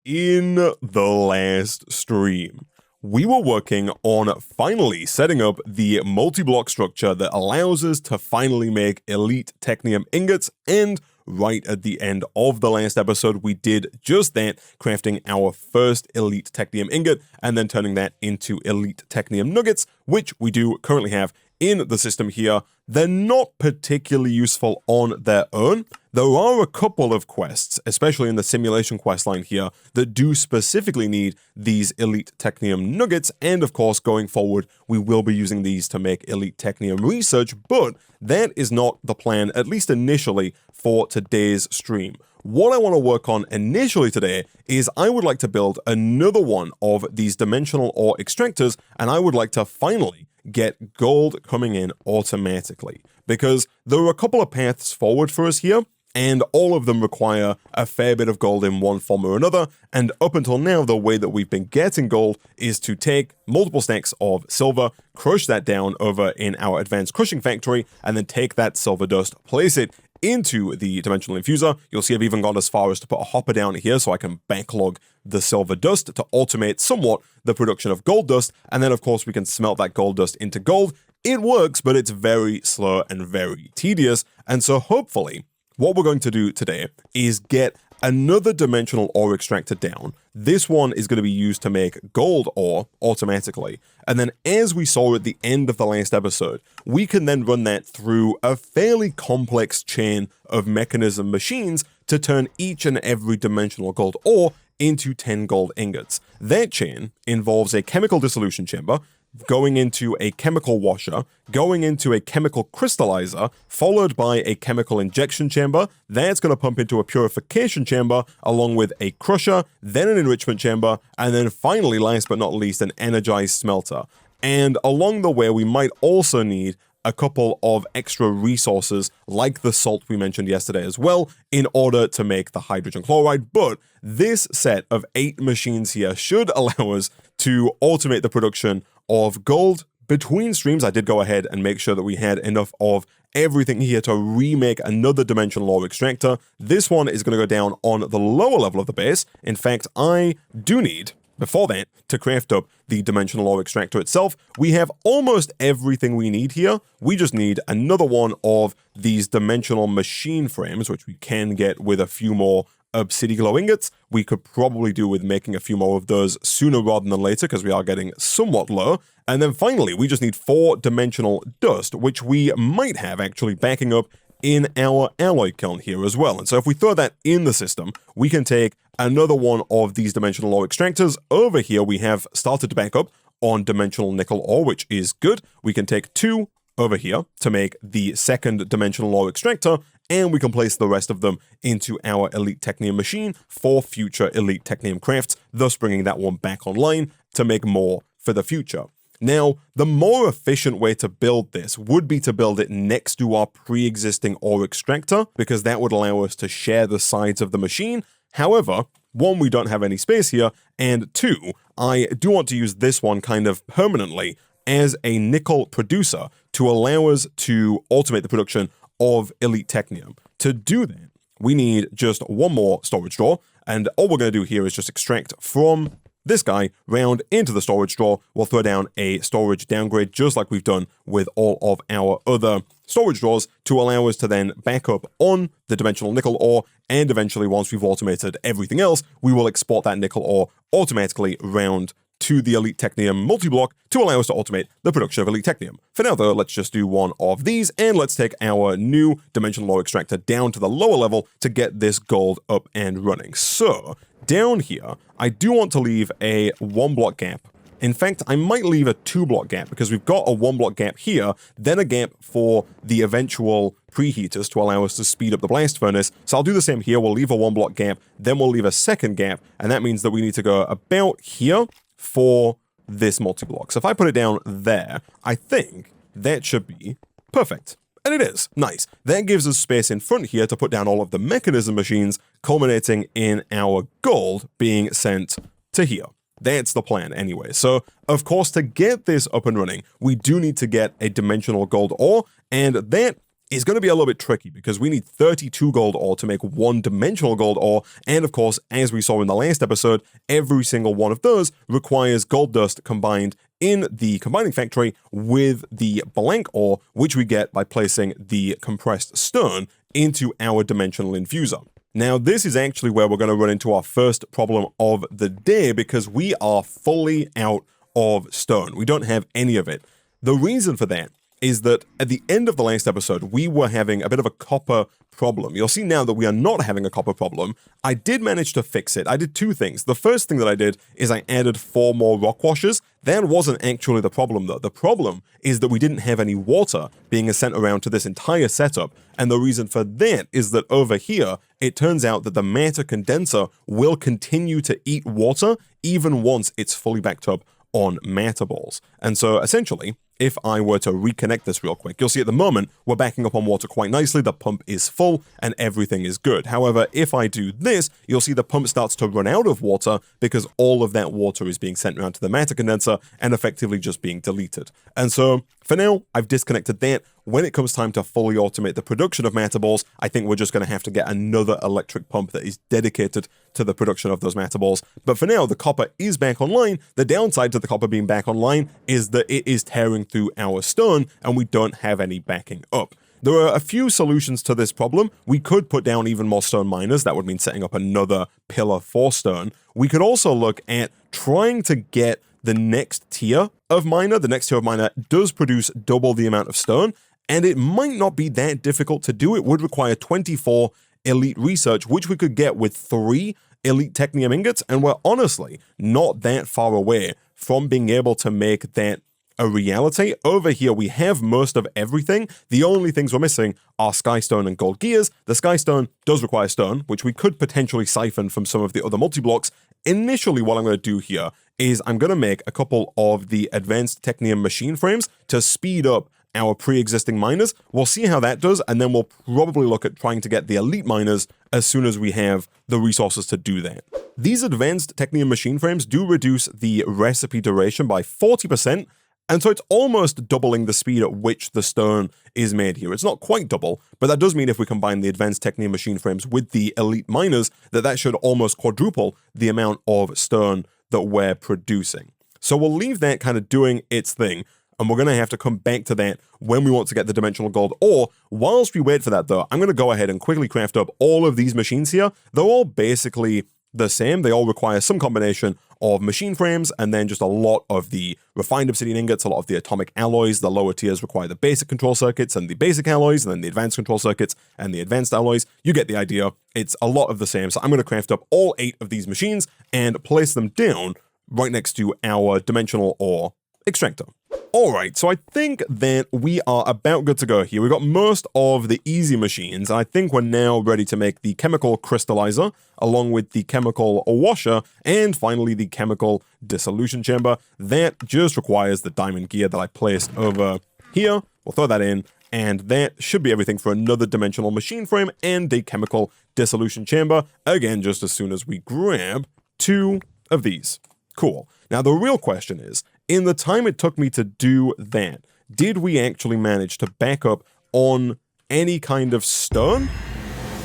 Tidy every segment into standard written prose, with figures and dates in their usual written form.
In the last stream, we were working on finally setting up the multi-block structure that allows us to finally make elite Technium Ingots, and right at the end of the last episode, we did just that, crafting our first elite Technium Ingot, and then turning that into elite Technium Nuggets, which we do currently have in the system here. They're not particularly useful on their own. There are a couple of quests, especially in the simulation quest line here, that do specifically need these elite Technium Nuggets, and of course, going forward, we will be using these to make elite Technium research, but that is not the plan, at least initially, for today's stream. What I want to work on initially today is I would like to build another one of these dimensional ore extractors, and I would like to finally get gold coming in automatically, because there are a couple of paths forward for us here, and all of them require a fair bit of gold in one form or another, and up until now, the way that we've been getting gold is to take multiple stacks of silver, crush that down over in our advanced crushing factory, and then take that silver dust, place it into the dimensional infuser. You'll see I've even gone as far as to put a hopper down here so I can backlog the silver dust to automate somewhat the production of gold dust, and then of course we can smelt that gold dust into gold. It works, but it's very slow and very tedious, and so hopefully what we're going to do today is get another dimensional ore extractor down. This one is going to be used to make gold ore automatically. And then as we saw at the end of the last episode, we can then run that through a fairly complex chain of mechanism machines to turn each and every dimensional gold ore into 10 gold ingots. That chain involves a chemical dissolution chamber, going into a chemical washer, going into a chemical crystallizer, followed by a chemical injection chamber. That's going to pump into a purification chamber, along with a crusher, then an enrichment chamber, and then finally, last but not least, an energized smelter. And along the way, we might also need a couple of extra resources, like the salt we mentioned yesterday as well, in order to make the hydrogen chloride. But this set of 8 machines here should allow us to automate the production of gold. Between streams, I did go ahead and make sure that we had enough of everything here to remake another dimensional ore extractor. This one is going to go down on the lower level of the base. In fact, I do need, before that, to craft up the dimensional ore extractor itself. We have almost everything we need here. We just need another one of these dimensional machine frames, which we can get with a few more obsidian ingots. We could probably do with making a few more of those sooner rather than later, because we are getting somewhat low. And then finally, we just need 4-dimensional dust, which we might have actually backing up in our alloy kiln here as well. And so if we throw that in the system, we can take another one of these dimensional ore extractors. Over here, we have started to back up on dimensional nickel ore, which is good. We can take 2 over here to make the second dimensional ore extractor, and we can place the rest of them into our elite Technium machine for future elite Technium crafts, thus bringing that one back online to make more for the future. Now, the more efficient way to build this would be to build it next to our pre-existing ore extractor, because that would allow us to share the sides of the machine. However, 1, we don't have any space here, and 2, I do want to use this one kind of permanently as a nickel producer to allow us to automate the production of elite Technium. To do that, we need just 1 more storage drawer, and all we're going to do here is just extract from this guy round into the storage drawer. We'll throw down a storage downgrade, just like we've done with all of our other storage drawers, to allow us to then back up on the dimensional nickel ore, and eventually, once we've automated everything else, we will export that nickel ore automatically round to the elite Technium multi-block to allow us to automate the production of elite Technium. For now though, let's just do one of these, and let's take our new dimensional ore extractor down to the lower level to get this gold up and running. So, down here, I do want to leave a 1-block gap. In fact, I might leave a 2-block gap, because we've got a 1-block gap here, then a gap for the eventual preheaters to allow us to speed up the blast furnace. So I'll do the same here. We'll leave a 1-block gap, then we'll leave a second gap, and that means that we need to go about here for this multi-block. So if I put it down there, I think that should be perfect. And it is. Nice. That gives us space in front here to put down all of the mechanism machines, culminating in our gold being sent to here. That's the plan anyway. So, of course, to get this up and running, we do need to get a dimensional gold ore, and that is going to be a little bit tricky because we need 32 gold ore to make one-dimensional gold ore, and of course, as we saw in the last episode, every single one of those requires gold dust combined in the combining factory with the blank ore, which we get by placing the compressed stone into our dimensional infuser. Now, this is actually where we're going to run into our first problem of the day because we are fully out of stone. We don't have any of it. The reason for that is that at the end of the last episode, we were having a bit of a copper problem. You'll see now that we are not having a copper problem. I did manage to fix it. I did two things. The first thing that I did is I added 4 more rock washers. That wasn't actually the problem though. The problem is that we didn't have any water being sent around to this entire setup. And the reason for that is that over here, it turns out that the matter condenser will continue to eat water even once it's fully backed up on matter balls. And so essentially, if I were to reconnect this real quick, you'll see at the moment, we're backing up on water quite nicely, the pump is full, and everything is good. However, if I do this, you'll see the pump starts to run out of water because all of that water is being sent around to the matter condenser and effectively just being deleted. And so, for now, I've disconnected that. When it comes time to fully automate the production of matter balls, I think we're just going to have to get another electric pump that is dedicated to the production of those matter balls. But for now, the copper is back online. The downside to the copper being back online is that it is tearing through our stone and we don't have any backing up. There are a few solutions to this problem. We could put down even more stone miners. That would mean setting up another pillar for stone. We could also look at trying to get the next tier of miner. The next tier of miner does produce double the amount of stone, and it might not be that difficult to do. It would require 24 elite research, which we could get with 3 elite Technium Ingots, and we're honestly not that far away from being able to make that a reality. Over here, we have most of everything. The only things we're missing are Skystone and Gold Gears. The Skystone does require stone, which we could potentially siphon from some of the other multi-blocks. Initially, what I'm going to do here is I'm going to make a couple of the advanced Technium machine frames to speed up our pre-existing miners. We'll see how that does, and then we'll probably look at trying to get the elite miners as soon as we have the resources to do that. These advanced Technium machine frames do reduce the recipe duration by 40%, and so it's almost doubling the speed at which the stone is made here. It's not quite double, but that does mean if we combine the advanced Technium machine frames with the elite miners, that should almost quadruple the amount of stone that we're producing. So we'll leave that kind of doing its thing, and we're going to have to come back to that when we want to get the dimensional gold ore. Whilst we wait for that though, I'm going to go ahead and quickly craft up all of these machines here. They're all basically the same. They all require some combination of machine frames and then just a lot of the refined obsidian ingots, a lot of the atomic alloys. The lower tiers require the basic control circuits and the basic alloys, and then the advanced control circuits and the advanced alloys. You get the idea. It's a lot of the same. So I'm going to craft up all 8 of these machines and place them down right next to our dimensional ore extractor. Alright, so I think that we are about good to go here. We've got most of the easy machines. I think we're now ready to make the chemical crystallizer, along with the chemical washer, and finally the chemical dissolution chamber. That just requires the diamond gear that I placed over here. We'll throw that in, and that should be everything for another dimensional machine frame and a chemical dissolution chamber. Again, just as soon as we grab 2 of these. Cool. Now the real question is, in the time it took me to do that, did we actually manage to back up on any kind of stone?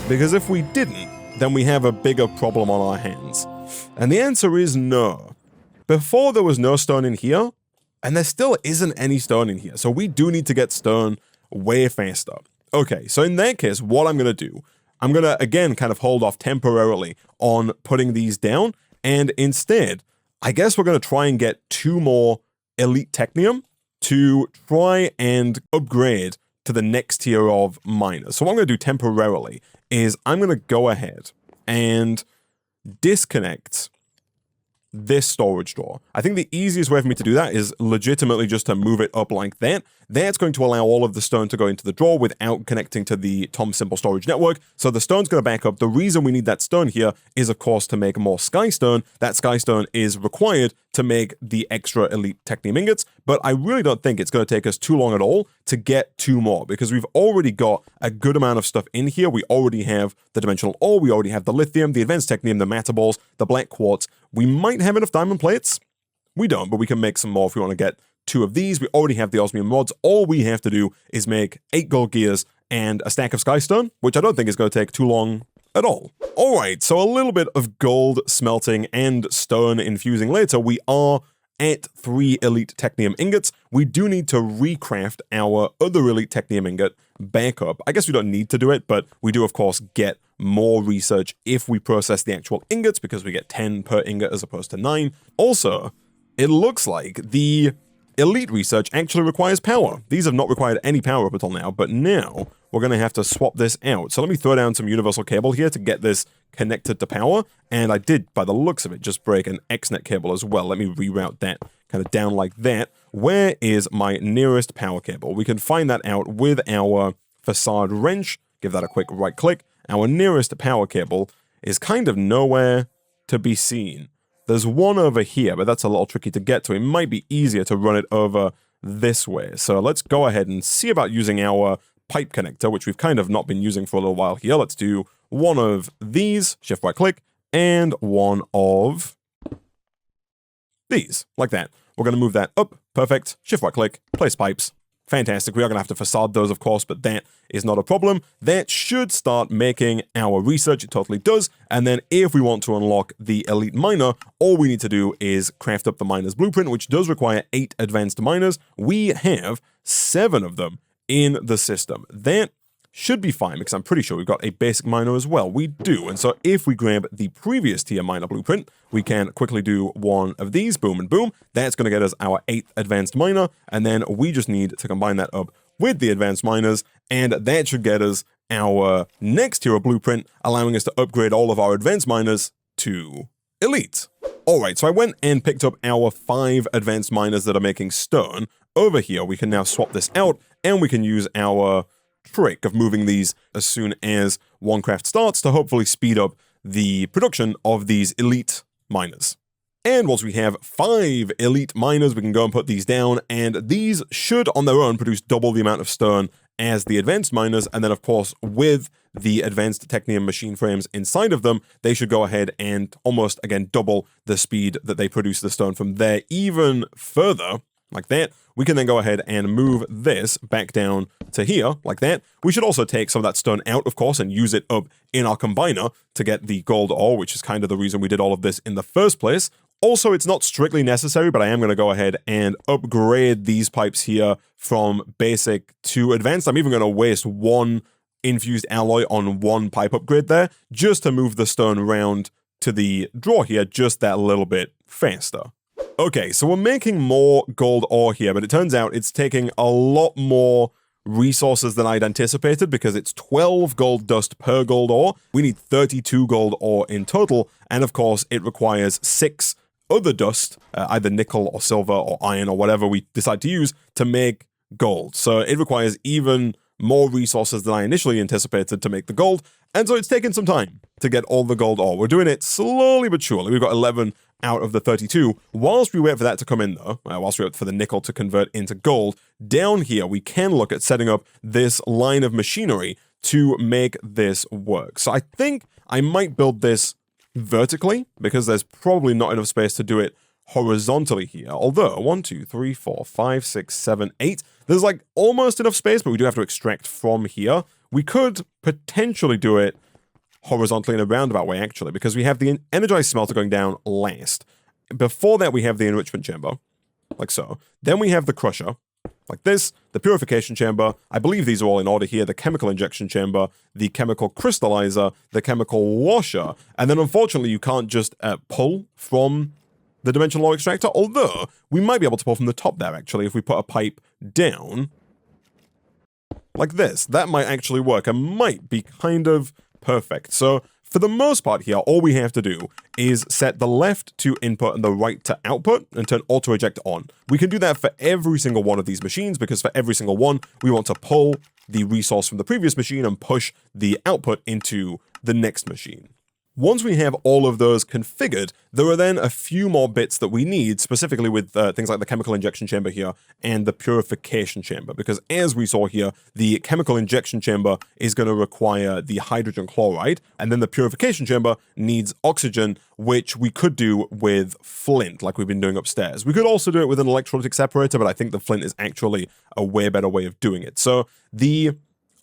Because if we didn't, then we have a bigger problem on our hands. And the answer is no. Before there was no stone in here, and there still isn't any stone in here. So we do need to get stone way faster. Okay, so in that case, what I'm going to do, I'm going to, again, kind of hold off temporarily on putting these down, and instead, I guess we're going to try and get 2 more elite Technium to try and upgrade to the next tier of miners. So what I'm going to do temporarily is I'm going to go ahead and disconnect this storage door. I think the easiest way for me to do that is legitimately just to move it up like that. That's going to allow all of the stone to go into the drawer without connecting to the Tom Simple storage network. So the stone's going to back up. The reason we need that stone here is, of course, to make more Skystone. That Skystone is required to make the extra elite Technium Ingots, but I really don't think it's going to take us too long at all to get 2 more, because we've already got a good amount of stuff in here. We already have the dimensional ore, we already have the lithium, the advanced Technium, the matter balls, the black quartz. We might have enough diamond plates. We don't, but we can make some more if we want to get 2 of these. We already have the osmium rods. All we have to do is make 8 gold gears and a stack of skystone, which I don't think is going to take too long at all. All right, so a little bit of gold smelting and stone infusing later, we are at 3 elite technium ingots. We do need to recraft our other elite technium ingot back up. I guess we don't need to do it, but we do, of course, get more research if we process the actual ingots because we get 10 per ingot as opposed to 9. Also, it looks like the elite research actually requires power. These have not required any power up until now, but now we're going to have to swap this out. So let me throw down some universal cable here to get this connected to power. And I did, by the looks of it, just break an XNet cable as well. Let me reroute that kind of down like that. Where is my nearest power cable? We can find that out with our facade wrench. Give that a quick right click. Our nearest power cable is kind of nowhere to be seen. There's one over here, but that's a little tricky to get to. It might be easier to run it over this way. So let's go ahead and see about using our pipe connector, which we've kind of not been using for a little while here. Let's do one of these, shift right click, and one of these, like that. We're going to move that up. Perfect. Shift right click, place pipes. Fantastic. We are going to have to facade those, of course, but that is not a problem. That should start making our research. It totally does. And then if we want to unlock the elite miner, all we need to do is craft up the miner's blueprint, which does require 8 advanced miners. We have 7 of them in the system. That should be fine because I'm pretty sure we've got a basic miner as well. We do. And so if we grab the previous tier miner blueprint, we can quickly do one of these, boom and boom. That's going to get us our 8th advanced miner. And then we just need to combine that up with the advanced miners. And that should get us our next tier of blueprint, allowing us to upgrade all of our advanced miners to elite. All right, so I went and picked up our 5 advanced miners that are making stone. Over here, we can now swap this out and we can use our trick of moving these as soon as one craft starts to hopefully speed up the production of these elite miners. And once we have 5 elite miners, we can go and put these down, and these should on their own produce double the amount of stone as the advanced miners, and then of course with the advanced Technium machine frames inside of them, they should go ahead and almost again double the speed that they produce the stone from there even further, like that. We can then go ahead and move this back down to here, like that. We should also take some of that stone out, of course, and use it up in our combiner to get the gold ore, which is kind of the reason we did all of this in the first place. Also, it's not strictly necessary, but I am going to go ahead and upgrade these pipes here from basic to advanced. I'm even going to waste 1 infused alloy on 1 pipe upgrade there, just to move the stone around to the drawer here just that little bit faster. Okay, so we're making more gold ore here, but it turns out it's taking a lot more resources than I'd anticipated because it's 12 gold dust per gold ore. We need 32 gold ore in total, and of course it requires 6 other dust, either nickel or silver or iron or whatever we decide to use to make gold. So it requires even more resources than I initially anticipated to make the gold, and so it's taken some time to get all the gold ore. We're doing it slowly but surely. We've got 11 out of the 32. Whilst we wait for that to come in though, whilst we wait for the nickel to convert into gold, down here we can look at setting up this line of machinery to make this work. So I think I might build this vertically because there's probably not enough space to do it horizontally here. Although 1, 2, 3, 4, 5, 6, 7, 8, there's like almost enough space, but we do have to extract from here. We could potentially do it horizontally in a roundabout way, actually, because we have the energized smelter going down last. Before that, we have the enrichment chamber, like so. Then we have the crusher, like this, the purification chamber. I believe these are all in order here. The chemical injection chamber, the chemical crystallizer, the chemical washer. And then, unfortunately, you can't just pull from the dimensional ore extractor, although we might be able to pull from the top there, actually, if we put a pipe down like this. That might actually work and might be kind of perfect. So for the most part here, all we have to do is set the left to input and the right to output and turn auto eject on. We can do that for every single one of these machines because for every single one, we want to pull the resource from the previous machine and push the output into the next machine. Once we have all of those configured, there are then a few more bits that we need, specifically with things like the chemical injection chamber here and the purification chamber, because as we saw here, the chemical injection chamber is going to require the hydrogen chloride, and then the purification chamber needs oxygen, which we could do with flint, like we've been doing upstairs. We could also do it with an electrolytic separator, but I think the flint is actually a way better way of doing it. So the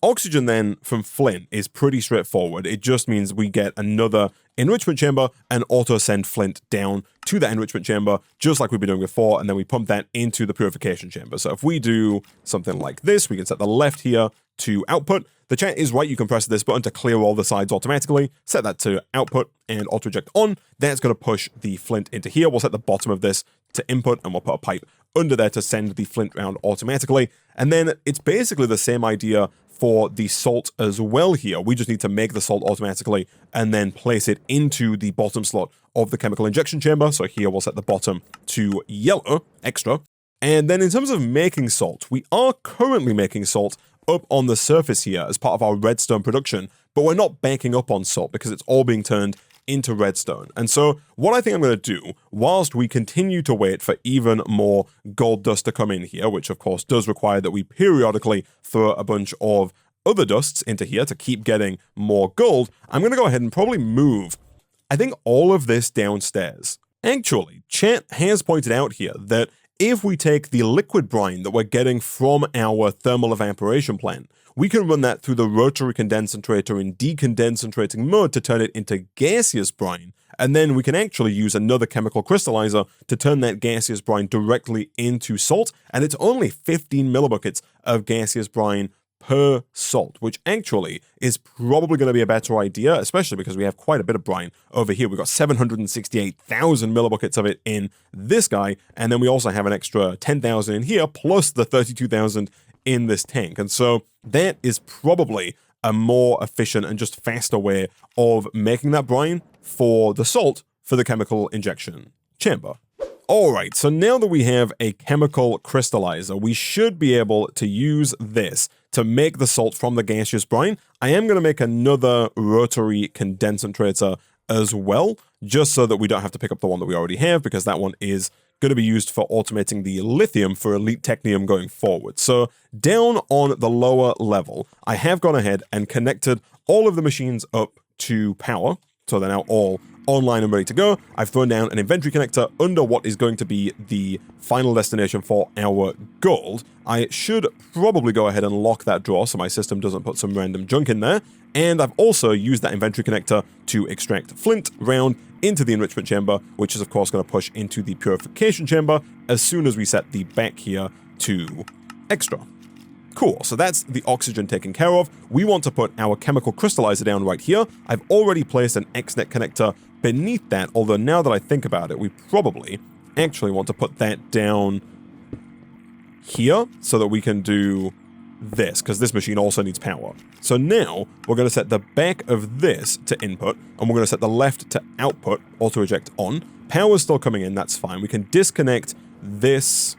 oxygen then from flint is pretty straightforward. It just means we get another enrichment chamber and auto send flint down to that enrichment chamber, just like we've been doing before, and then we pump that into the purification chamber. So if we do something like this, we can set the left here to output. The chat is right, you can press this button to clear all the sides automatically, set that to output and auto eject on. That's going to push the flint into here. We'll set the bottom of this to input, and we'll put a pipe under there to send the flint round automatically. And then it's basically the same idea for the salt as well here. We just need to make the salt automatically and then place it into the bottom slot of the chemical injection chamber. So here we'll set the bottom to yellow, extra. And then in terms of making salt, we are currently making salt up on the surface here as part of our redstone production, but we're not banking up on salt because it's all being turned into redstone. And so what I think I'm going to do, whilst we continue to wait for even more gold dust to come in here, which of course does require that we periodically throw a bunch of other dusts into here to keep getting more gold, I'm going to go ahead and probably move, I think, all of this downstairs. Actually, chat has pointed out here that if we take the liquid brine that we're getting from our thermal evaporation plant, we can run that through the rotary condensator in decondensating mode to turn it into gaseous brine, and then we can actually use another chemical crystallizer to turn that gaseous brine directly into salt, and it's only 15 millibuckets of gaseous brine per salt, which actually is probably going to be a better idea, especially because we have quite a bit of brine over here. We've got 768,000 millibuckets of it in this guy, and then we also have an extra 10,000 in here, plus the 32,000 in this tank. And so that is probably a more efficient and just faster way of making that brine for the salt for the chemical injection chamber. Alright, so now that we have a chemical crystallizer, we should be able to use this to make the salt from the gaseous brine. I am going to make another rotary condensator as well, just so that we don't have to pick up the one that we already have, because that one is going to be used for automating the lithium for elite technium going forward. So down on the lower level, I have gone ahead and connected all of the machines up to power, so they're now all online and ready to go. I've thrown down an inventory connector under what is going to be the final destination for our gold. I should probably go ahead and lock that drawer so my system doesn't put some random junk in there. And I've also used that inventory connector to extract flint round into the enrichment chamber, which is of course going to push into the purification chamber as soon as we set the back here to extra. Cool, so that's the oxygen taken care of. We want to put our chemical crystallizer down right here. I've already placed an XNet connector beneath that, although now that I think about it, we probably actually want to put that down here so that we can do this, because this machine also needs power. So now we're going to set the back of this to input, and we're going to set the left to output, auto eject on. Power's still coming in, that's fine. We can disconnect this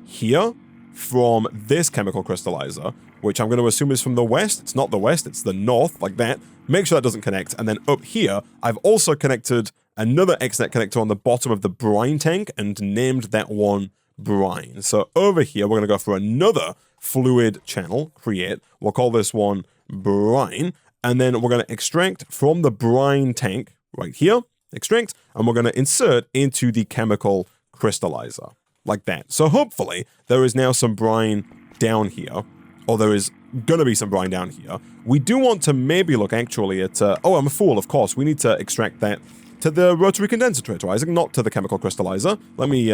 here from this chemical crystallizer, which I'm going to assume is from the west. It's not the west, it's the north, like that. Make sure that doesn't connect. And then up here, I've also connected another XNet connector on the bottom of the brine tank and named that one brine. So over here, we're going to go for another fluid channel, create. We'll call this one brine. And then we're going to extract from the brine tank right here, extract, and we're going to insert into the chemical crystallizer. Like that. So hopefully there is now some brine down here, or there is going to be some brine down here. We do want to maybe look actually at, oh, I'm a fool, of course. We need to extract that to the rotary condensator, Isaac, not to the chemical crystallizer. Let me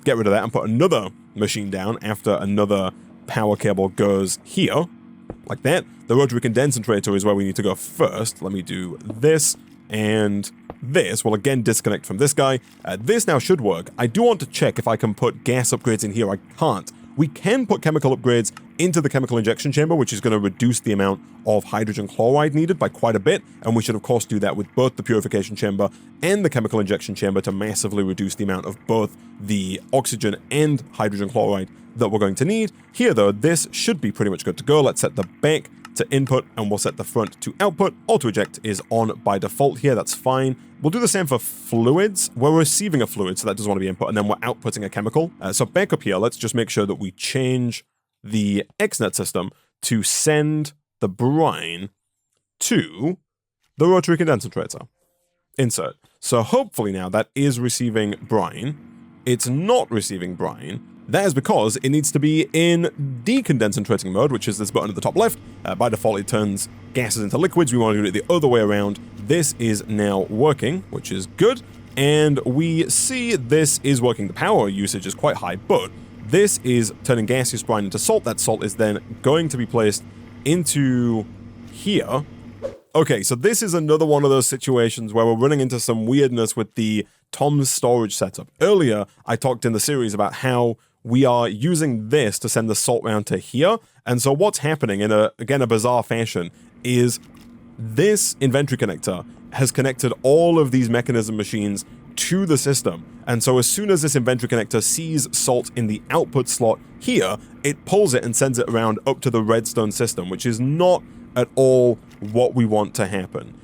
get rid of that and put another machine down after another power cable goes here, like that. The rotary condensator is where we need to go first. Let me do this and this. Will again disconnect from this guy. This now should work. I do want to check if I can put gas upgrades in here. I can't. We can put chemical upgrades into the chemical injection chamber, which is going to reduce the amount of hydrogen chloride needed by quite a bit, and we should of course do that with both the purification chamber and the chemical injection chamber to massively reduce the amount of both the oxygen and hydrogen chloride that we're going to need. Here though, this should be pretty much good to go. Let's set the back to input, and we'll set the front to output. Auto eject is on by default here, that's fine. We'll do the same for fluids. We're receiving a fluid, so that doesn't want to be input, and then we're outputting a chemical. So back up here, let's just make sure that we change the XNet system to send the brine to the rotary condensator. Insert. So hopefully now that is receiving brine. It's not receiving brine. That is because it needs to be in decondensating mode, which is this button at the top left. By default, it turns gases into liquids. We want to do it the other way around. This is now working, which is good. And we see this is working. The power usage is quite high, but this is turning gaseous brine into salt. That salt is then going to be placed into here. Okay, so this is another one of those situations where we're running into some weirdness with the Tom's storage setup. Earlier, I talked in the series about how we are using this to send the salt round to here. And so what's happening in a bizarre fashion is this inventory connector has connected all of these mechanism machines to the system. And so as soon as this inventory connector sees salt in the output slot here, it pulls it and sends it around up to the redstone system, which is not at all what we want to happen.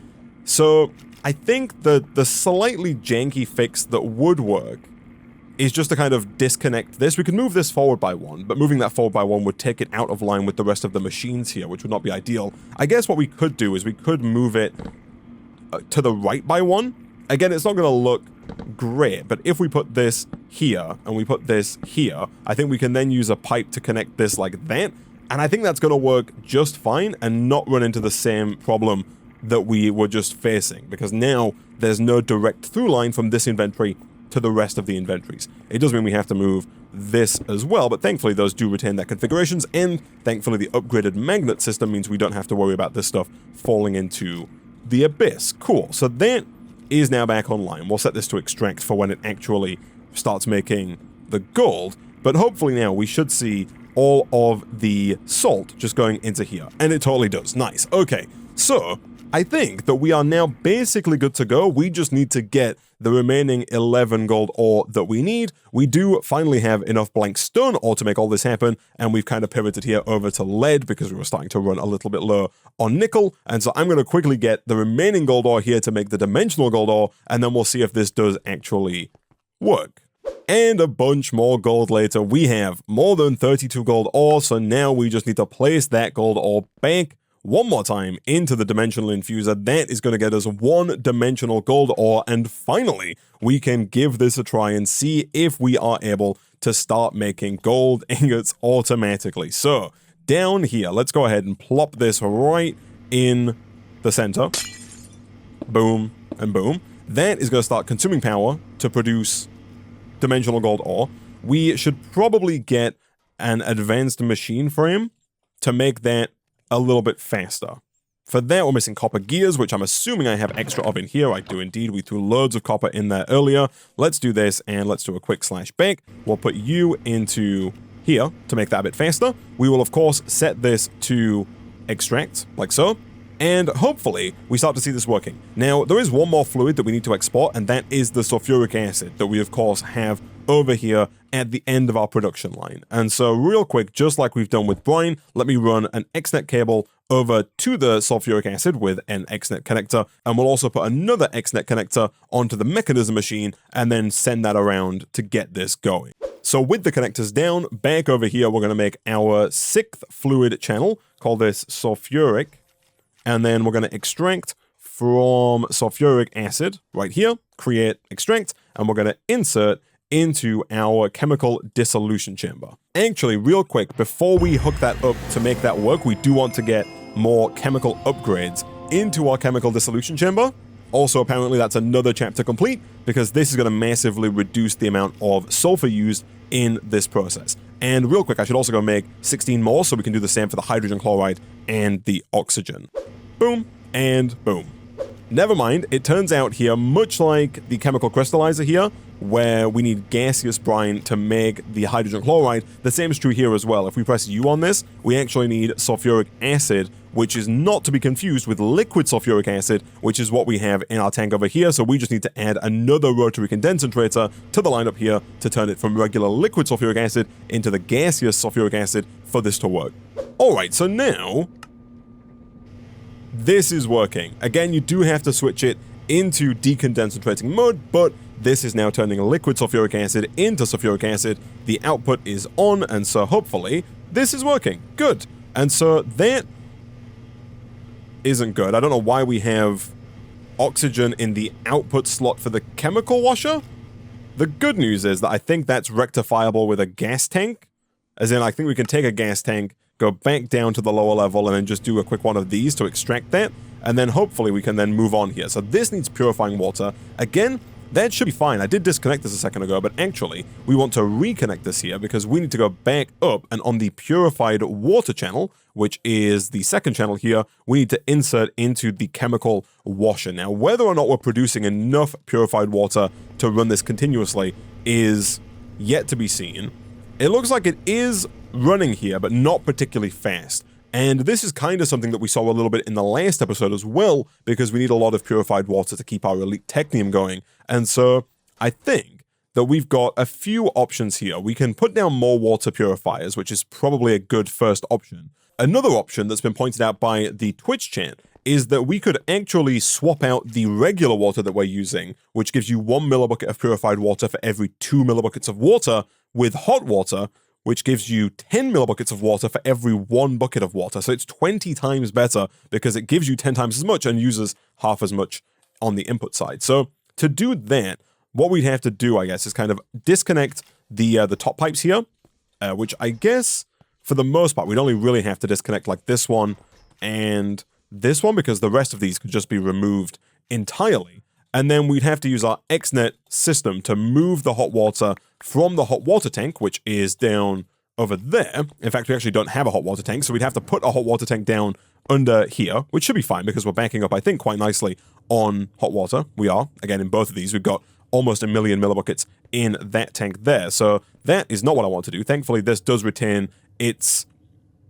So I think the slightly janky fix that would work is just to kind of disconnect this. We could move this forward by 1, but moving that forward by 1 would take it out of line with the rest of the machines here, which would not be ideal. I guess what we could do is we could move it to the right by 1. Again, it's not going to look great, but if we put this here and we put this here, I think we can then use a pipe to connect this like that. And I think that's going to work just fine and not run into the same problem that we were just facing, because now there's no direct through line from this inventory to the rest of the inventories. It does mean we have to move this as well, but thankfully those do retain their configurations, and thankfully the upgraded magnet system means we don't have to worry about this stuff falling into the abyss. Cool, so that is now back online. We'll set this to extract for when it actually starts making the gold, but hopefully now we should see all of the salt just going into here, and it totally does. Nice. Okay, so I think that we are now basically good to go. We just need to get the remaining 11 gold ore that we need. We do finally have enough blank stone ore to make all this happen, and we've kind of pivoted here over to lead because we were starting to run a little bit low on nickel. And so I'm going to quickly get the remaining gold ore here to make the dimensional gold ore, and then we'll see if this does actually work. And a bunch more gold later, we have more than 32 gold ore, so now we just need to place that gold ore back one more time into the dimensional infuser. That is going to get us 1-dimensional gold ore, and finally we can give this a try and see if we are able to start making gold ingots automatically. So down here, let's go ahead and plop this right in the center. Boom and boom. That is going to start consuming power to produce dimensional gold ore. We should probably get an advanced machine frame to make that a little bit faster. For that, we're missing copper gears, which I'm assuming I have extra of in here. I do indeed. We threw loads of copper in there earlier. Let's do this, and let's do a quick /back. We'll put you into here to make that a bit faster. We will, of course, set this to extract, like so. And hopefully, we start to see this working. Now, there is one more fluid that we need to export, and that is the sulfuric acid that we, of course, have over here at the end of our production line. And so, real quick, just like we've done with brine, let me run an XNet cable over to the sulfuric acid with an XNet connector, and we'll also put another XNet connector onto the mechanism machine, and then send that around to get this going. So with the connectors down, back over here, we're going to make our 6th fluid channel, call this sulfuric, and then we're going to extract from sulfuric acid right here, create extract, and we're going to insert into our chemical dissolution chamber. Actually, real quick, before we hook that up to make that work, we do want to get more chemical upgrades into our chemical dissolution chamber. Also, apparently that's another chapter complete, because this is going to massively reduce the amount of sulfur used in this process. And real quick, I should also go make 16 more so we can do the same for the hydrogen chloride and the oxygen. Boom and boom. Never mind, it turns out here, much like the chemical crystallizer here, where we need gaseous brine to make the hydrogen chloride, the same is true here as well. If we press U on this, we actually need sulfuric acid, which is not to be confused with liquid sulfuric acid, which is what we have in our tank over here. So we just need to add another rotary condensator to the line up here to turn it from regular liquid sulfuric acid into the gaseous sulfuric acid for this to work. All right, so now this is working. Again, you do have to switch it into deconcentrating mode, but this is now turning liquid sulfuric acid into sulfuric acid. The output is on, and so hopefully this is working. Good. And so that isn't good. I don't know why we have oxygen in the output slot for the chemical washer. The good news is that I think that's rectifiable with a gas tank. As in, I think we can take a gas tank, go back down to the lower level, and then just do a quick one of these to extract that. And then hopefully we can then move on here. So this needs purifying water. Again, that should be fine. I did disconnect this a second ago, but actually we want to reconnect this here because we need to go back up, and on the purified water channel, which is the second channel here, we need to insert into the chemical washer. Now, whether or not we're producing enough purified water to run this continuously is yet to be seen. It looks like it is running here, but not particularly fast. And this is kind of something that we saw a little bit in the last episode as well, because we need a lot of purified water to keep our elite technium going. And so I think that we've got a few options here. We can put down more water purifiers, which is probably a good first option. Another option that's been pointed out by the Twitch chat is that we could actually swap out the regular water that we're using, which gives you 1 millibucket of purified water for every 2 millibuckets of water, with hot water, which gives you 10 millibuckets of water for every 1 bucket of water. So it's 20 times better because it gives you 10 times as much and uses half as much on the input side. So to do that, what we'd have to do, I guess, is kind of disconnect the top pipes here, which I guess, for the most part, we'd only really have to disconnect like this one and this one, because the rest of these could just be removed entirely. And then we'd have to use our XNet system to move the hot water from the hot water tank, which is down over there. In fact, we actually don't have a hot water tank, so we'd have to put a hot water tank down under here, which should be fine because we're backing up, I think, quite nicely on hot water. We are. Again, in both of these, we've got almost 1 million millibuckets in that tank there. So that is not what I want to do. Thankfully, this does retain its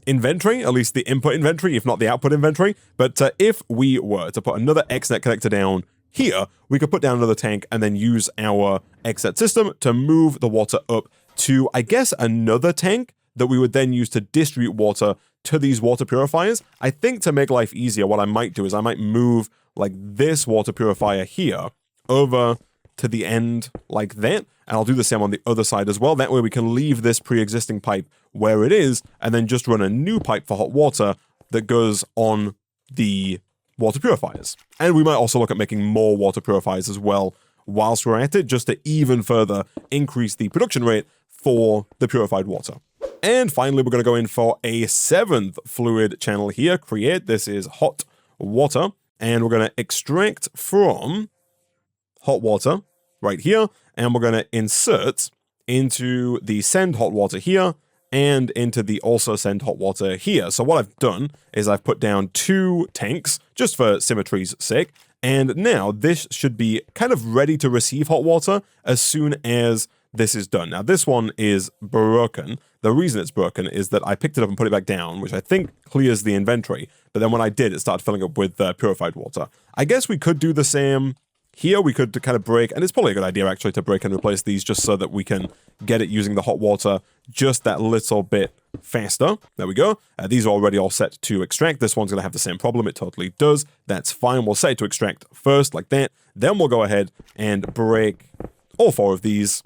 inventory, at least the input inventory, if not the output inventory. But if we were to put another XNet connector down here, we could put down another tank and then use our XNet system to move the water up to, I guess, another tank that we would then use to distribute water to these water purifiers. I think to make life easier, what I might do is I might move like this water purifier here over to the end like that, and I'll do the same on the other side as well. That way we can leave this pre-existing pipe where it is and then just run a new pipe for hot water that goes on the water purifiers. And we might also look at making more water purifiers as well whilst we're at it, just to even further increase the production rate for the purified water. And finally, we're going to go in for a 7th fluid channel here, create. This is hot water, and we're going to extract from hot water right here, and we're going to insert into the send hot water here and into the also send hot water here. So what I've done is I've put down 2 tanks just for symmetry's sake, and now this should be kind of ready to receive hot water as soon as this is done. Now this one is broken. The reason it's broken is that I picked it up and put it back down, which I think clears the inventory, but then when I did, it started filling up with purified water. I guess we could do the same here. We could kind of break, and it's probably a good idea actually to break and replace these just so that we can get it using the hot water just that little bit faster. There we go. These are already all set to extract. This one's going to have the same problem. It totally does. That's fine. We'll set it to extract first like that. Then we'll go ahead and break all 4 of these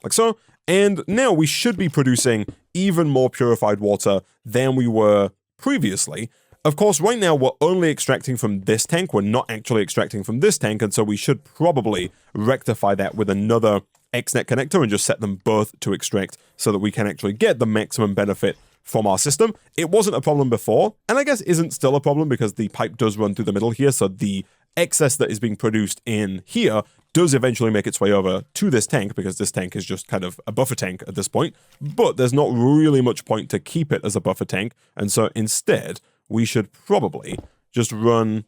like so. And now we should be producing even more purified water than we were previously. Of course, right now we're only extracting from this tank. We're not actually extracting from this tank, and so we should probably rectify that with another XNet connector and just set them both to extract so that we can actually get the maximum benefit from our system. It wasn't a problem before, and I guess isn't still a problem because the pipe does run through the middle here, so the excess that is being produced in here does eventually make its way over to this tank, because this tank is just kind of a buffer tank at this point, but there's not really much point to keep it as a buffer tank, and so instead we should probably just run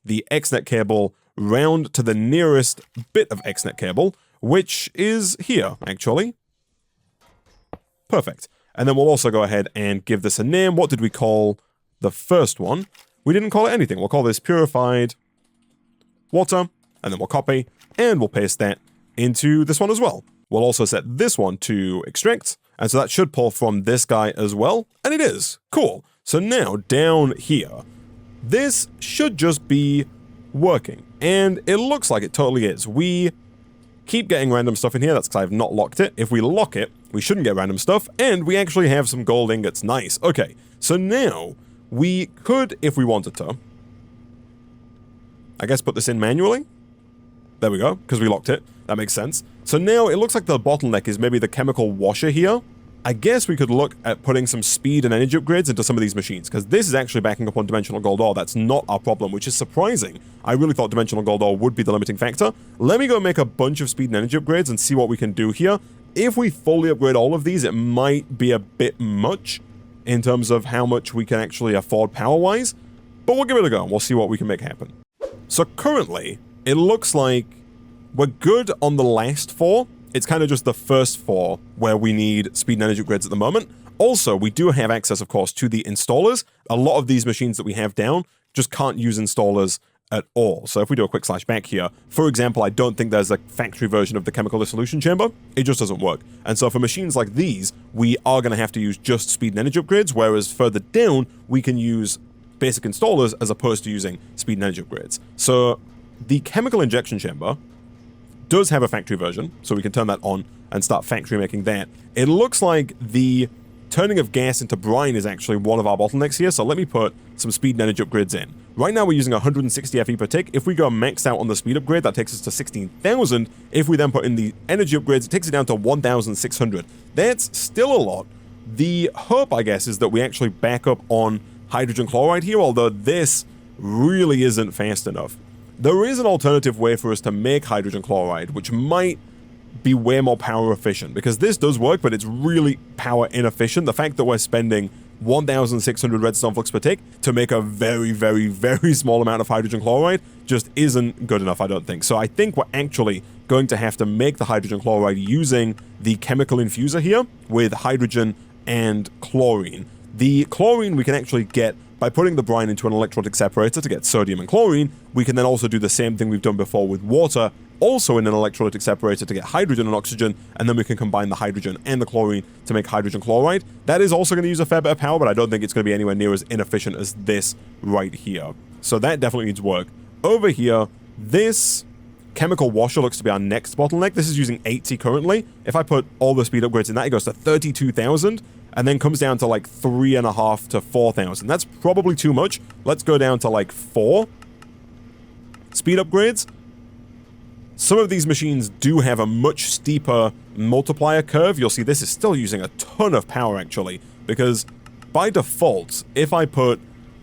the XNet cable round to the nearest bit of XNet cable, which is here, actually. Perfect. And then we'll also go ahead and give this a name. What did we call the first one? We didn't call it anything. We'll call this purified water, and then we'll copy, and we'll paste that into this one as well. We'll also set this one to extract, and so that should pull from this guy as well, and it is. Cool. So now, down here, this should just be working. And it looks like it totally is. We keep getting random stuff in here. That's because I have not locked it. If we lock it, we shouldn't get random stuff. And we actually have some gold ingots. Nice. Okay. So now we could, if we wanted to, I guess put this in manually. There we go, because we locked it. That makes sense. So now it looks like the bottleneck is maybe the chemical washer here. I guess we could look at putting some speed and energy upgrades into some of these machines, because this is actually backing up on dimensional gold ore. That's not our problem, which is surprising. I really thought dimensional gold ore would be the limiting factor. Let me go make a bunch of speed and energy upgrades and see what we can do here. If we fully upgrade all of these, it might be a bit much in terms of how much we can actually afford power-wise, but we'll give it a go and we'll see what we can make happen. So currently, it looks like we're good on the last 4. It's kind of just the first 4 where we need speed and energy upgrades at the moment. Also, we do have access, of course, to the installers. A lot of these machines that we have down just can't use installers at all. So if we do a quick slash back here, for example, I don't think there's a factory version of the chemical dissolution chamber. It just doesn't work. And so for machines like these, we are going to have to use just speed and energy upgrades, whereas further down, we can use basic installers as opposed to using speed and energy upgrades. So the chemical injection chamber does have a factory version, so we can turn that on and start factory making that. It looks like the turning of gas into brine is actually one of our bottlenecks here, so let me put some speed and energy upgrades in. Right now we're using 160 FE per tick. If we go maxed out on the speed upgrade, that takes us to 16,000. If we then put in the energy upgrades, it takes it down to 1,600. That's still a lot. The hope, I guess, is that we actually back up on hydrogen chloride here, although this really isn't fast enough. There is an alternative way for us to make hydrogen chloride, which might be way more power efficient, because this does work, but it's really power inefficient. The fact that we're spending 1,600 redstone flux per tick to make a very, very, very small amount of hydrogen chloride just isn't good enough, I don't think. So I think we're actually going to have to make the hydrogen chloride using the chemical infuser here with hydrogen and chlorine. The chlorine we can actually get by putting the brine into an electrolytic separator to get sodium and chlorine. We can then also do the same thing we've done before with water, also in an electrolytic separator to get hydrogen and oxygen, and then we can combine the hydrogen and the chlorine to make hydrogen chloride. That is also going to use a fair bit of power, but I don't think it's going to be anywhere near as inefficient as this right here. So that definitely needs work. Over here, this chemical washer looks to be our next bottleneck. This is using 80 currently. If I put all the speed upgrades in that, it goes to 32,000. And then comes down to like 3,500 to 4,000. That's probably too much. Let's go down to like 4 speed upgrades. Some of these machines do have a much steeper multiplier curve. You'll see this is still using a ton of power actually, because by default, if I put,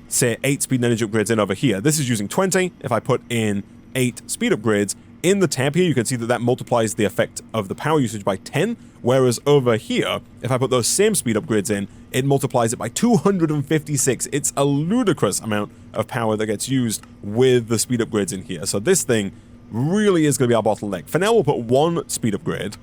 say, 8 speed and energy upgrades in over here, this is using 20. If I put in 8 speed upgrades, in the tab here, you can see that that multiplies the effect of the power usage by 10, whereas over here, if I put those same speed upgrades in, it multiplies it by 256. It's a ludicrous amount of power that gets used with the speed upgrades in here. So this thing really is going to be our bottleneck. For now, we'll put 1 speed upgrade,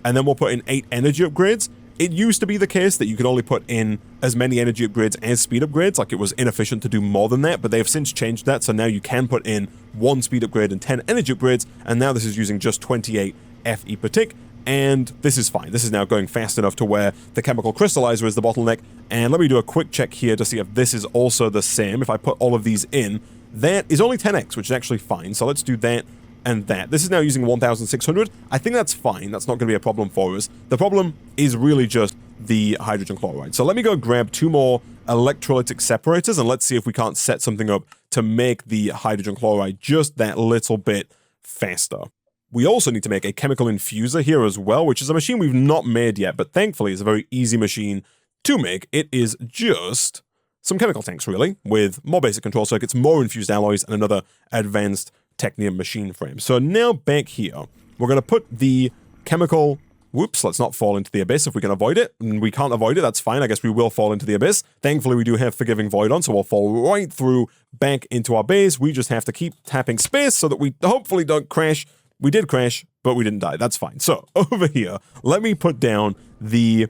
and then we'll put in 8 energy upgrades. It used to be the case that you could only put in as many energy upgrades as speed upgrades, like it was inefficient to do more than that, but they have since changed that, so now you can put in 1 speed upgrade and 10 energy upgrades, and now this is using just 28 FE per tick, and this is fine. This is now going fast enough to where the chemical crystallizer is the bottleneck, and let me do a quick check here to see if this is also the same. If I put all of these in, that is only 10x, which is actually fine, so let's do that and that. This is now using 1,600. I think that's fine. That's not going to be a problem for us. The problem is really just the hydrogen chloride. So let me go grab 2 more electrolytic separators, and let's see if we can't set something up to make the hydrogen chloride just that little bit faster. We also need to make a chemical infuser here as well, which is a machine we've not made yet, but thankfully it's a very easy machine to make. It is just some chemical tanks, really, with more basic control circuits, more infused alloys, and another advanced Technium machine frame. So now back here, we're going to put the chemical... Whoops, let's not fall into the abyss if we can avoid it. And we can't avoid it, that's fine. I guess we will fall into the abyss. Thankfully, we do have Forgiving Void on, so we'll fall right through back into our base. We just have to keep tapping space so that we hopefully don't crash. We did crash, but we didn't die. That's fine. So over here, let me put down the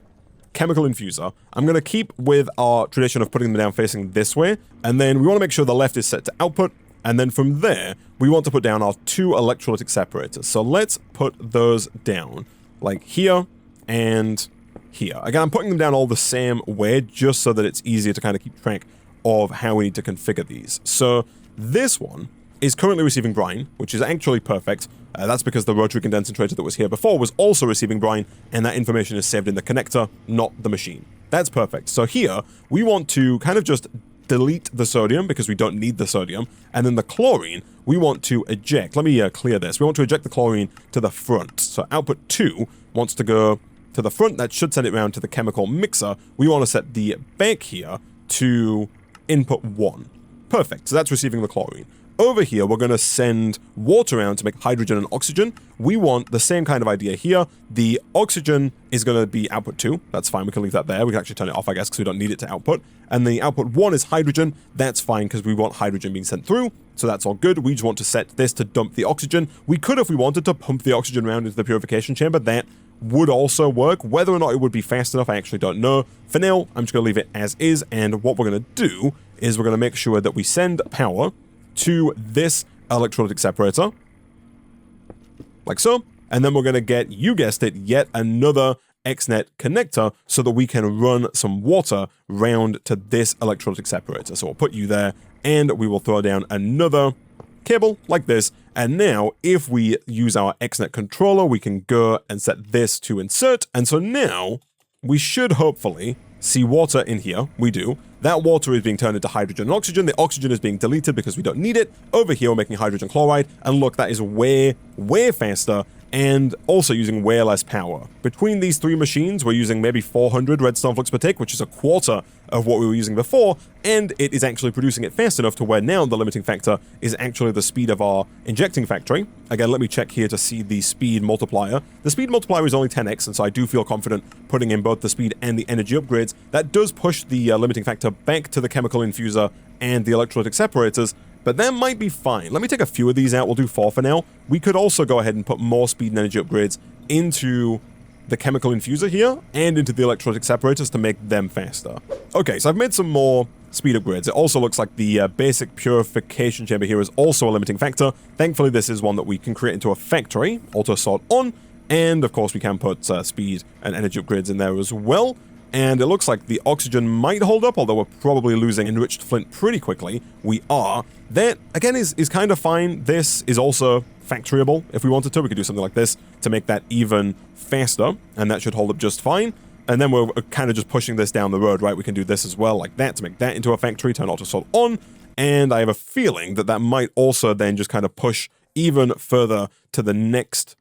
chemical infuser. I'm going to keep with our tradition of putting them down facing this way, and then we want to make sure the left is set to output, and then from there, we want to put down our 2 electrolytic separators. So let's put those down, like here and here. Again, I'm putting them down all the same way, just so that it's easier to kind of keep track of how we need to configure these. So this one is currently receiving brine, which is actually perfect. That's because the rotary condensator that was here before was also receiving brine, and that information is saved in the connector, not the machine. That's perfect. So here, we want to kind of just delete the sodium because we don't need the sodium, and then the chlorine, we want to eject. Let me clear this. We want to eject the chlorine to the front. So output 2 wants to go to the front. That should send it around to the chemical mixer. We want to set the back here to input 1. Perfect. So that's receiving the chlorine. Over here, we're going to send water around to make hydrogen and oxygen. We want the same kind of idea here. The oxygen is going to be output 2. That's fine. We can leave that there. We can actually turn it off, I guess, because we don't need it to output. And the output 1 is hydrogen. That's fine because we want hydrogen being sent through. So that's all good. We just want to set this to dump the oxygen. We could, if we wanted, to pump the oxygen around into the purification chamber. That would also work. Whether or not it would be fast enough, I actually don't know. For now, I'm just going to leave it as is. And what we're going to do is we're going to make sure that we send power to this electrolytic separator, like so, and then we're going to get, you guessed it, yet another XNet connector so that we can run some water round to this electrolytic separator. So we'll put you there, and we will throw down another cable like this, and now if we use our XNet controller, we can go and set this to insert, and so now we should hopefully see water in here. We do. That water is being turned into hydrogen and oxygen. The oxygen is being deleted because we don't need it. Over here, we're making hydrogen chloride. And look, that is way, way faster and also using way less power. Between these three machines, we're using maybe 400 redstone flux per tick, which is a quarter of what we were using before, and it is actually producing it fast enough to where now the limiting factor is actually the speed of our injecting factory. Again, let me check here to see the speed multiplier. The speed multiplier is only 10x, and so I do feel confident putting in both the speed and the energy upgrades. That does push the limiting factor back to the chemical infuser and the electrolytic separators, but that might be fine. Let me take a few of these out. We'll do 4 for now. We could also go ahead and put more speed and energy upgrades into the chemical infuser here and into the electrolytic separators to make them faster. Okay, so I've made some more speed upgrades. It also looks like the basic purification chamber here is also a limiting factor. Thankfully, this is one that we can create into a factory, auto sort on, and of course we can put speed and energy upgrades in there as well. And it looks like the oxygen might hold up, although we're probably losing enriched flint pretty quickly. We are. That, again, is kind of fine. This is also factoryable. If we wanted to, we could do something like this to make that even faster, and that should hold up just fine. And then we're kind of just pushing this down the road, right? We can do this as well, like that, to make that into a factory, turn auto sort on. And I have a feeling that that might also then just kind of push even further to the next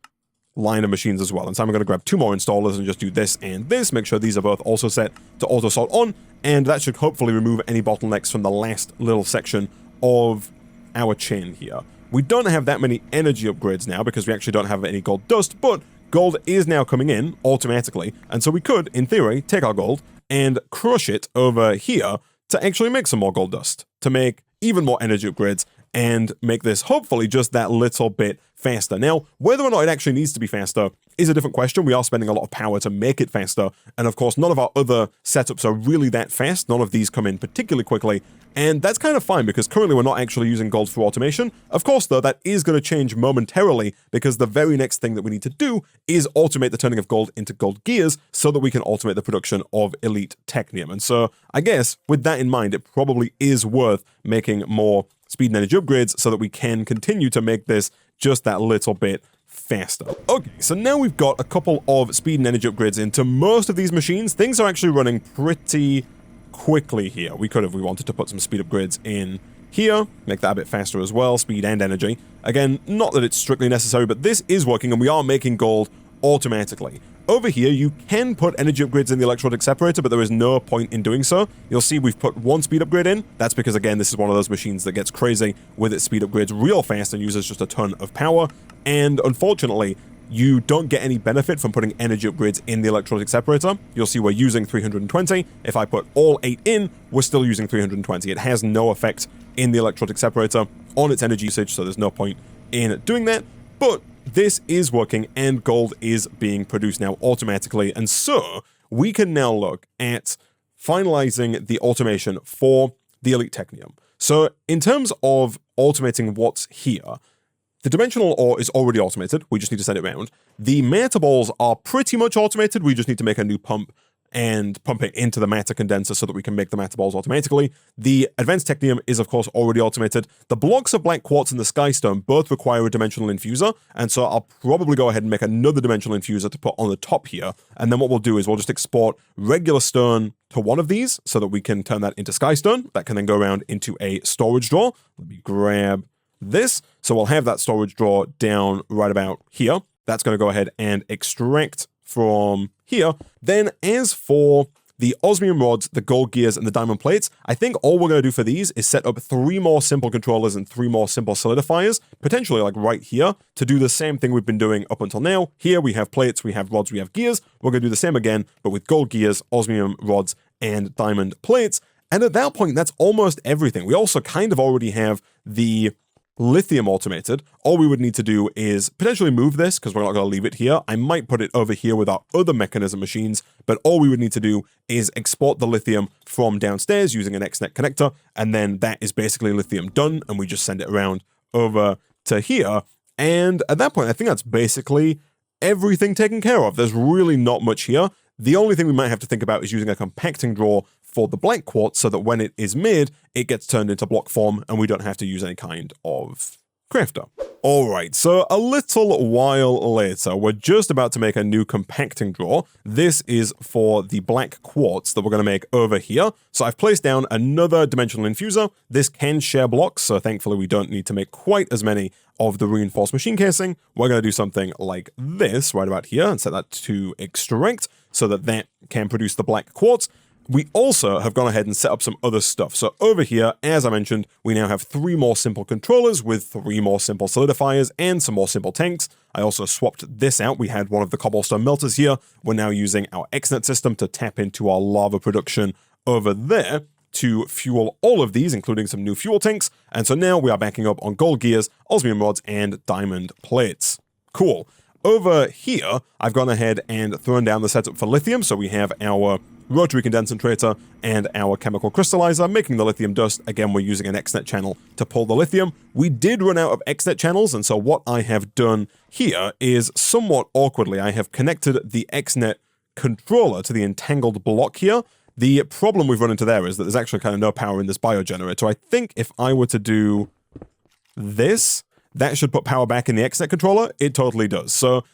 line of machines as well. And so I'm going to grab 2 more installers and just do this and this, make sure these are both also set to auto sort on, and that should hopefully remove any bottlenecks from the last little section of our chain here. We don't have that many energy upgrades now because we actually don't have any gold dust, but gold is now coming in automatically, and so we could, in theory, take our gold and crush it over here to actually make some more gold dust, to make even more energy upgrades, and make this hopefully just that little bit faster. Now, whether or not it actually needs to be faster is a different question. We are spending a lot of power to make it faster, and of course, none of our other setups are really that fast. None of these come in particularly quickly, and that's kind of fine because currently we're not actually using gold through automation. Of course, though, that is going to change momentarily because the very next thing that we need to do is automate the turning of gold into gold gears so that we can automate the production of elite technium. And so I guess with that in mind, it probably is worth making more speed and energy upgrades so that we can continue to make this just that little bit faster. Okay, so now we've got a couple of speed and energy upgrades into most of these machines. Things are actually running pretty quickly here. We could, if we wanted, to put some speed upgrades in here, make that a bit faster as well, speed and energy. Again, not that it's strictly necessary, but this is working and we are making gold automatically. Over here, you can put energy upgrades in the electrolytic separator, but there is no point in doing so. You'll see we've put 1 speed upgrade in. That's because, again, this is one of those machines that gets crazy with its speed upgrades real fast and uses just a ton of power. And unfortunately, you don't get any benefit from putting energy upgrades in the electrolytic separator. You'll see we're using 320. If I put all 8 in, we're still using 320. It has no effect in the electrolytic separator on its energy usage, so there's no point in doing that. But this is working and gold is being produced now automatically. And so we can now look at finalizing the automation for the elite technium. So in terms of automating what's here, the dimensional ore is already automated. We just need to send it around. The meta balls are pretty much automated. We just need to make a new pump and pump it into the matter condenser so that we can make the matter balls automatically. The advanced technium is, of course, already automated. The blocks of black quartz and the skystone both require a dimensional infuser, and so I'll probably go ahead and make another dimensional infuser to put on the top here. And then what we'll do is we'll just export regular stone to one of these so that we can turn that into skystone. That can then go around into a storage drawer. Let me grab this. So we'll have that storage drawer down right about here. That's going to go ahead and extract from here. Then as for the osmium rods, the gold gears, and the diamond plates, I think all we're going to do for these is set up 3 more simple controllers and 3 more simple solidifiers, potentially like right here, to do the same thing we've been doing up until now. Here we have plates, we have rods, we have gears. We're going to do the same again, but with gold gears, osmium rods, and diamond plates. And at that point, that's almost everything. We also kind of already have the lithium automated. All we would need to do is potentially move this because we're not going to leave it here. I might put it over here with our other mechanism machines, but all we would need to do is export the lithium from downstairs using an XNet connector, and then that is basically lithium done, and we just send it around over to here. And at that point, I think that's basically everything taken care of. There's really not much here. The only thing we might have to think about is using a compacting drawer for the black quartz so that when it is made, it gets turned into block form and we don't have to use any kind of crafter. All right, so a little while later, we're just about to make a new compacting drawer. This is for the black quartz that we're going to make over here. So I've placed down another dimensional infuser. This can share blocks, so thankfully we don't need to make quite as many of the reinforced machine casing. We're going to do something like this right about here and set that to extract so that that can produce the black quartz. We also have gone ahead and set up some other stuff. So over here, as I mentioned, we now have 3 more simple controllers with 3 more simple solidifiers and some more simple tanks. I also swapped this out. We had one of the cobblestone melters here. We're now using our XNet system to tap into our lava production over there to fuel all of these, including some new fuel tanks. And so now we are backing up on gold gears, osmium rods, and diamond plates. Cool. Over here, I've gone ahead and thrown down the setup for lithium. So we have our rotary condensator and our chemical crystallizer making the lithium dust. Again, we're using an XNet channel to pull the lithium. We did run out of XNet channels, and so what I have done here is somewhat awkwardly, I have connected the XNet controller to the entangled block here. The problem we've run into there is that there's actually kind of no power in this biogenerator. So I think if I were to do this, that should put power back in the XNet controller. It totally does. So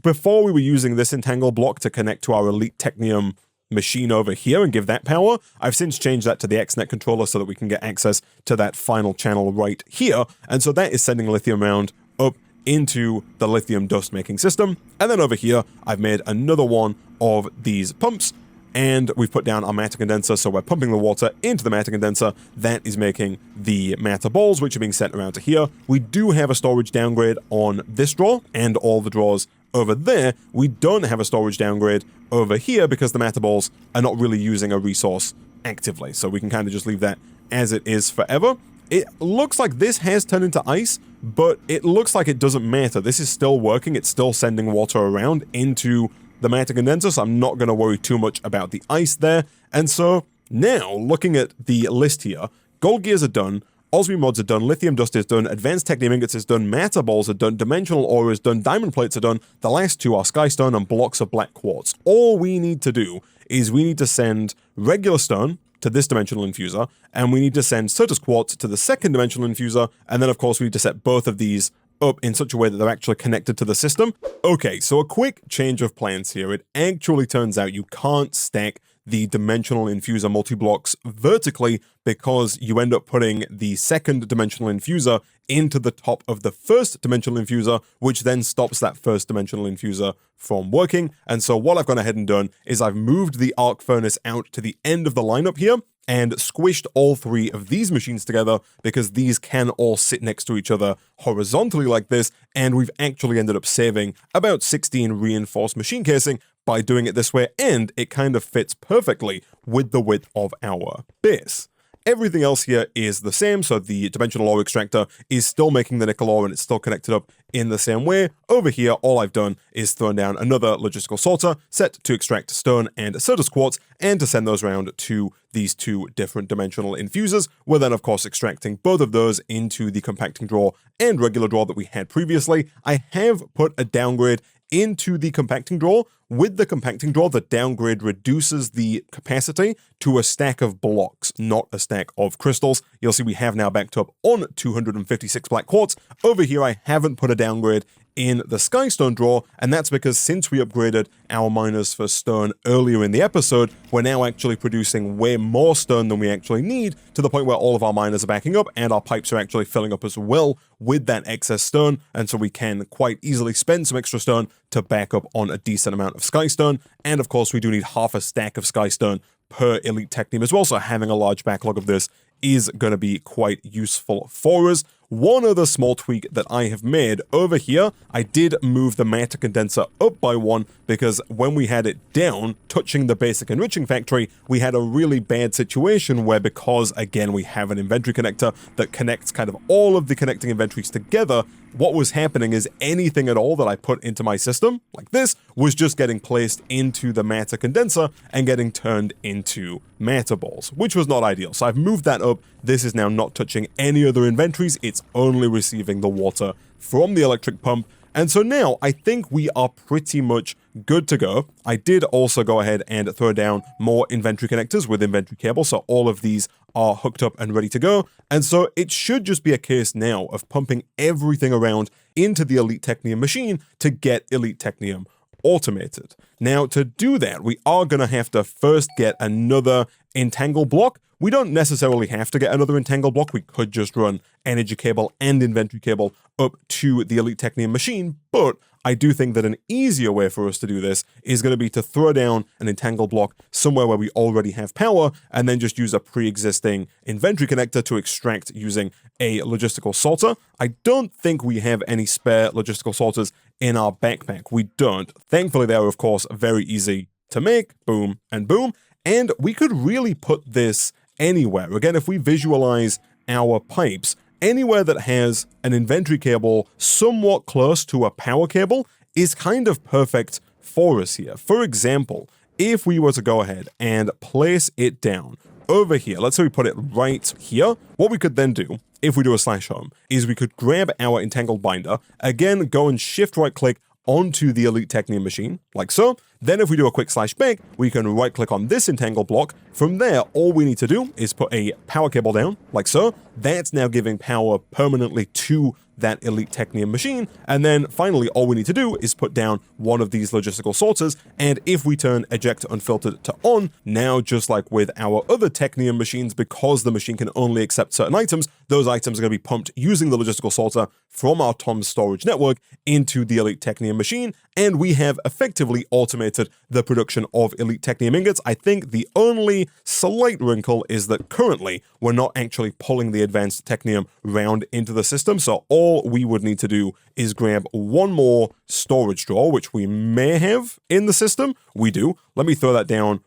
before we were using this entangled block to connect to our elite Technium machine over here and give that power, I've since changed that to the XNet controller so that we can get access to that final channel right here. And so that is sending lithium around up into the lithium dust making system. And then over here, I've made another one of these pumps, and we've put down our matter condenser, so we're pumping the water into the matter condenser. That is making the matter balls, which are being sent around to here. We do have a storage downgrade on this drawer and all the drawers over there. We don't have a storage downgrade over here because the matter balls are not really using a resource actively, so we can kind of just leave that as it is forever. It looks like this has turned into ice, but it looks like it doesn't matter. This is still working. It's still sending water around into the matter condenser, so I'm not going to worry too much about the ice there. And so now, looking at the list here, gold gears are done, osmium rods are done, lithium dust is done, advanced technium ingots is done, matter balls are done, dimensional ore is done, diamond plates are done. The last 2 are skystone and blocks of black quartz. All we need to do is we need to send regular stone to this dimensional infuser, and we need to send Certus quartz to the second dimensional infuser, and then of course we need to set both of these up in such a way that they're actually connected to the system. Okay, so a quick change of plans here. It actually turns out you can't stack the dimensional infuser multi-blocks vertically because you end up putting the second dimensional infuser into the top of the first dimensional infuser, which then stops that first dimensional infuser from working. And so what I've gone ahead and done is I've moved the arc furnace out to the end of the lineup here and squished all 3 of these machines together because these can all sit next to each other horizontally like this, and we've actually ended up saving about 16 reinforced machine casing by doing it this way, and it kind of fits perfectly with the width of our base. Everything else here is the same, so the dimensional ore extractor is still making the nickel ore and it's still connected up in the same way. Over here, all I've done is thrown down another logistical sorter set to extract stone and Certus quartz and to send those around to these 2 different dimensional infusers. We're then, of course, extracting both of those into the compacting drawer and regular drawer that we had previously. I have put a downgrade into the compacting drawer. With the compacting drawer, the downgrade reduces the capacity to a stack of blocks, not a stack of crystals. You'll see we have now backed up on 256 black quartz. Over here, I haven't put a downgrade in the Skystone drawer, and that's because since we upgraded our miners for stone earlier in the episode, we're now actually producing way more stone than we actually need, to the point where all of our miners are backing up and our pipes are actually filling up as well with that excess stone, and so we can quite easily spend some extra stone to back up on a decent amount of Skystone. And of course, we do need half a stack of Skystone per elite technium as well, so having a large backlog of this is going to be quite useful for us. One other small tweak that I have made over here, I did move the matter condenser up by 1 because when we had it down, touching the basic enriching factory, we had a really bad situation where, because again we have an inventory connector that connects kind of all of the connecting inventories together, what was happening is anything at all that I put into my system, like this, was just getting placed into the matter condenser and getting turned into matter balls, which was not ideal. So I've moved that up. This is now not touching any other inventories. It's only receiving the water from the electric pump. And so now I think we are pretty much good to go. I did also go ahead and throw down more inventory connectors with inventory cable, so all of these are hooked up and ready to go. And so it should just be a case now of pumping everything around into the Elite Technium machine to get Elite Technium automated. Now, to do that, we are going to have to first get another entangle block. We don't necessarily have to get another entangle block. We could just run energy cable and inventory cable up to the Elite Technium machine, but I do think that an easier way for us to do this is going to be to throw down an entangle block somewhere where we already have power, and then just use a pre-existing inventory connector to extract using a logistical sorter. I don't think we have any spare logistical sorters in our backpack. We don't. Thankfully, they are, of course, very easy to make. Boom and boom. And we could really put this anywhere. Again, if we visualize our pipes, anywhere that has an inventory cable somewhat close to a power cable is kind of perfect for us here. For example, if we were to go ahead and place it down over here, let's say we put it right here, what we could then do, if we do a /home, is we could grab our entangled binder, again, go and shift right click onto the Elite Technium machine, like so. Then if we do a quick /back, we can right click on this entangle block. From there, all we need to do is put a power cable down, like so. That's now giving power permanently to that Elite Technium machine. And then finally, all we need to do is put down one of these logistical sorters. And if we turn eject unfiltered to on, now just like with our other Technium machines, because the machine can only accept certain items, those items are going to be pumped using the logistical sorter from our TOMS storage network into the Elite Technium machine. And we have effectively automated the production of Elite Technium ingots. I think the only slight wrinkle is that currently we're not actually pulling the advanced Technium round into the system. So all we would need to do is grab one more storage drawer, which we may have in the system. We do. Let me throw that down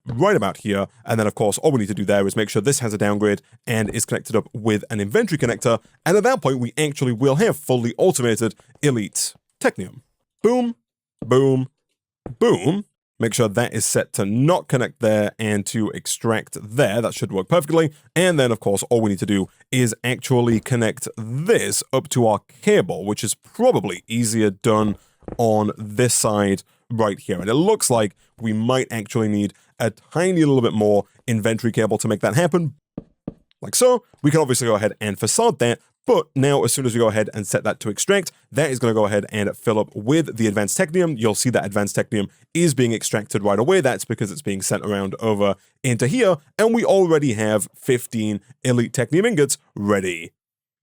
right about here. And then, of course, all we need to do there is make sure this has a downgrade and is connected up with an inventory connector. And at that point, we actually will have fully automated Elite Technium. Boom, boom, boom. Make sure that is set to not connect there and to extract there. That should work perfectly. And then, of course, all we need to do is actually connect this up to our cable, which is probably easier done on this side right here. And it looks like we might actually need a tiny little bit more inventory cable to make that happen. Like so. We can obviously go ahead and facade that. But now, as soon as we go ahead and set that to extract, that is going to go ahead and fill up with the advanced Technium. You'll see that advanced Technium is being extracted right away. That's because it's being sent around over into here. And we already have 15 Elite Technium ingots ready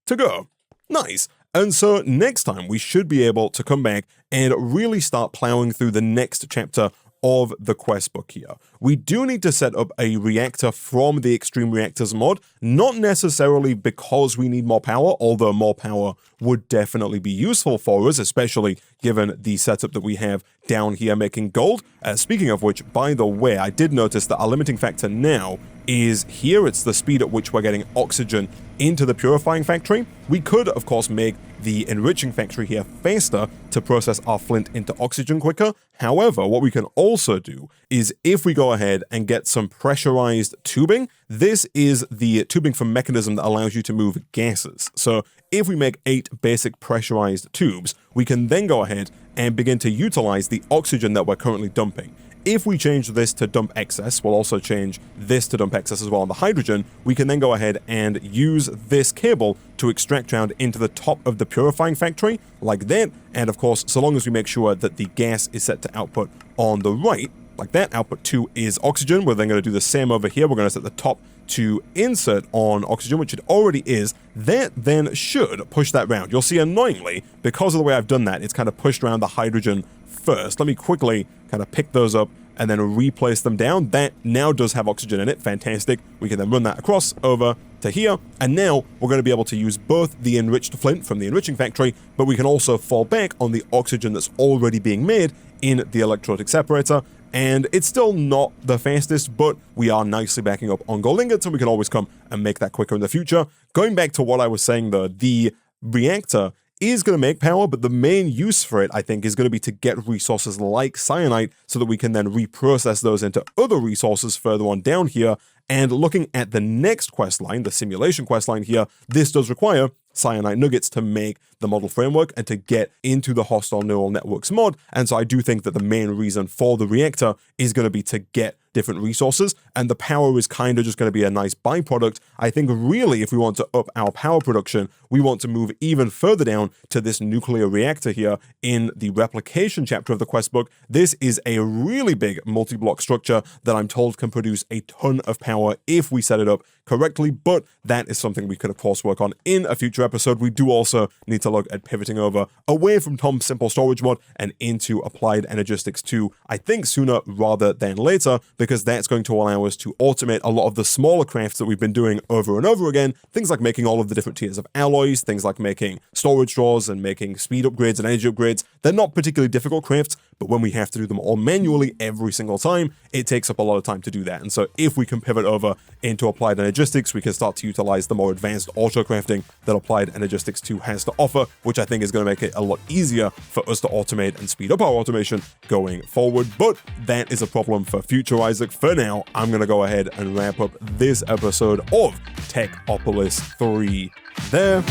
to go. Nice. And so next time, we should be able to come back and really start plowing through the next chapter of the quest book here. We do need to set up a reactor from the Extreme Reactors mod, not necessarily because we need more power, although more power would definitely be useful for us, especially given the setup that we have down here making gold. Speaking of which, by the way, I did notice that our limiting factor now is here. It's the speed at which we're getting oxygen into the purifying factory. We could, of course, make the enriching factory here faster to process our flint into oxygen quicker. However, what we can also do is if we go ahead and get some pressurized tubing, this is the tubing from mechanism that allows you to move gases. So if we make 8 basic pressurized tubes, we can then go ahead and begin to utilize the oxygen that we're currently dumping. If we change this to dump excess, we'll also change this to dump excess as well on the hydrogen, we can then go ahead and use this cable to extract down into the top of the purifying factory, like that. And of course, so long as we make sure that the gas is set to output on the right, like that, output 2 is oxygen. We're then going to do the same over here. We're going to set the top to insert on oxygen, which it already is. That then should push that round. You'll see annoyingly, because of the way I've done that, it's kind of pushed around the hydrogen first. Let me quickly kind of pick those up and then replace them down. That now does have oxygen in it. Fantastic. We can then run that across over to here. And now we're going to be able to use both the enriched flint from the enriching factory, but we can also fall back on the oxygen that's already being made in the electrolytic separator. And it's still not the fastest, but we are nicely backing up on gold ingots, and we can always come and make that quicker in the future. Going back to what I was saying though, the reactor is going to make power, but the main use for it, I think, is going to be to get resources like cyanide so that we can then reprocess those into other resources further on down here. And looking at the next quest line, the simulation quest line here, this does require cyanide nuggets to make the model framework and to get into the hostile neural networks mod. And so I do think that the main reason for the reactor is going to be to get different resources, and the power is kind of just going to be a nice byproduct. I think really if we want to up our power production, we want to move even further down to this nuclear reactor here in the replication chapter of the quest book. This is a really big multi-block structure that I'm told can produce a ton of power if we set it up correctly, but that is something we could of course work on in a future episode. We do also need to look at pivoting over away from Tom's simple storage mod and into applied energistics 2, I think sooner rather than later, because that's going to allow us to automate a lot of the smaller crafts that we've been doing over and over again. Things like making all of the different tiers of alloys, things like making storage drawers and making speed upgrades and energy upgrades. They're not particularly difficult crafts, but when we have to do them all manually every single time, it takes up a lot of time to do that. And so if we can pivot over into applied energistics, we can start to utilize the more advanced auto crafting that applied energistics 2 has to offer, which I think is going to make it a lot easier for us to automate and speed up our automation going forward. But that is a problem for future, Isaac. For now, I'm going to go ahead and wrap up this episode of Techopolis 3 there.